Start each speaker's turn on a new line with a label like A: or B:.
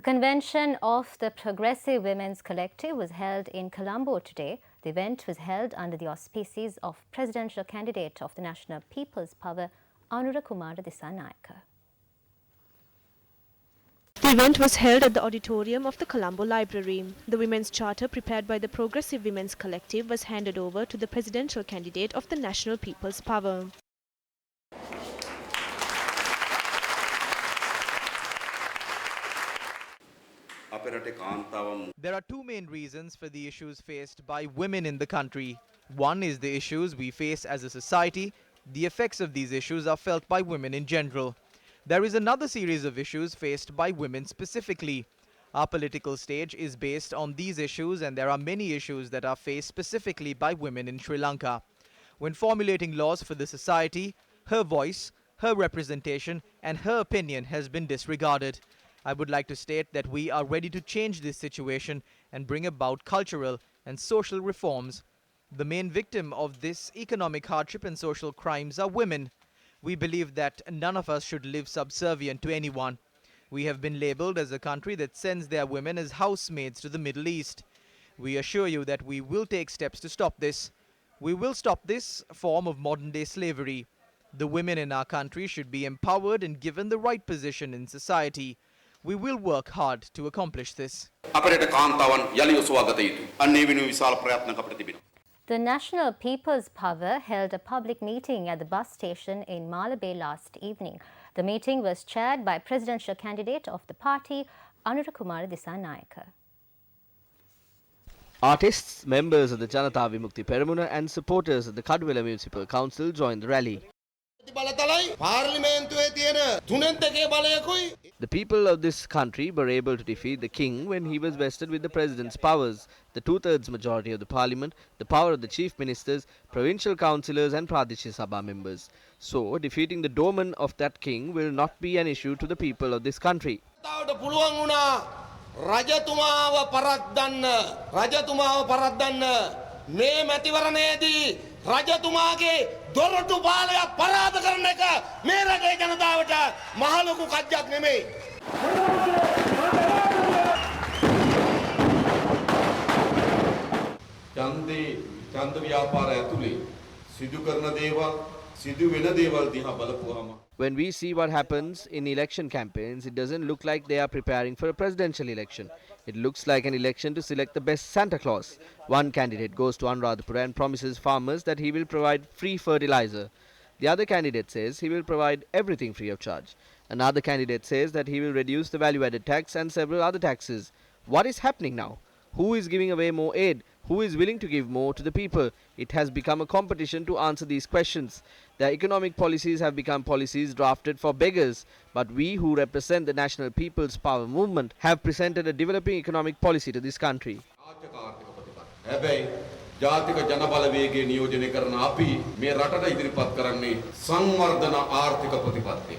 A: The convention of the Progressive Women's Collective was held in Colombo today. The event was held under the auspices of presidential candidate of the National People's Power, Anura Kumara.
B: The event was held at the auditorium of the Colombo Library. The women's charter prepared by the Progressive Women's Collective was handed over to the presidential candidate of the National People's Power.
C: There are two main reasons for the issues faced by women in the country. One is the issues we face as a society. The effects of these issues are felt by women in general. There is another series of issues faced by women specifically. Our political stage is based on these issues, and there are many issues that are faced specifically by women in Sri Lanka. When formulating laws for the society, her voice, her representation and her opinion has been disregarded. I would like to state that we are ready to change this situation and bring about cultural and social reforms. The main victim of this economic hardship and social crimes are women. We believe that none of us should live subservient to anyone. We have been labeled as a country that sends their women as housemaids to the Middle East. We assure you that we will take steps to stop this. We will stop this form of modern-day slavery. The women in our country should be empowered and given the right position in society. We will work hard to accomplish this.
A: The National People's Power held a public meeting at the bus station in Malabe last evening. The meeting was chaired by presidential candidate of the party, Anura Kumara.
D: Artists, members of the Janata Vimukti Peramuna and supporters of the Kadwela Municipal Council joined the rally. The people of this country were able to defeat the king when he was vested with the president's powers, the two-thirds majority of the parliament, the power of the chief ministers, provincial councillors and Pradesh Sabha members. So, defeating the domain of that king will not be an issue to the people of this country.
E: රජතුමාගේ දොරටු පාලය පරාද කරන එක මේ රටේ ජනතාවට මහ ලොකු කජ්ජක් නෙමෙයි. ඡන්ද ව්‍යාපාර ඇතුලේ සිදු කරන දේවල් සිදු වෙන දේවල් දිහා බලපුවාම
D: When we see what happens in election campaigns, it doesn't look like they are preparing for a presidential election. It looks like an election to select the best Santa Claus. One candidate goes to Anuradhapura and promises farmers that he will provide free fertilizer. The other candidate says he will provide everything free of charge. Another candidate says that he will reduce the value-added tax and several other taxes. What is happening now? Who is giving away more aid? Who is willing to give more to the people? It has become a competition to answer these questions. Their economic policies have become policies drafted for beggars. But we who represent the National People's Power movement have presented a developing economic policy to this country.
E: ජාතික ජනබලවේගයේ නියෝජනය කරන අපි මේ රටට ඉදිරිපත් කරන්නේ සංවර්ධන ආර්ථික ප්‍රතිපත්තිය.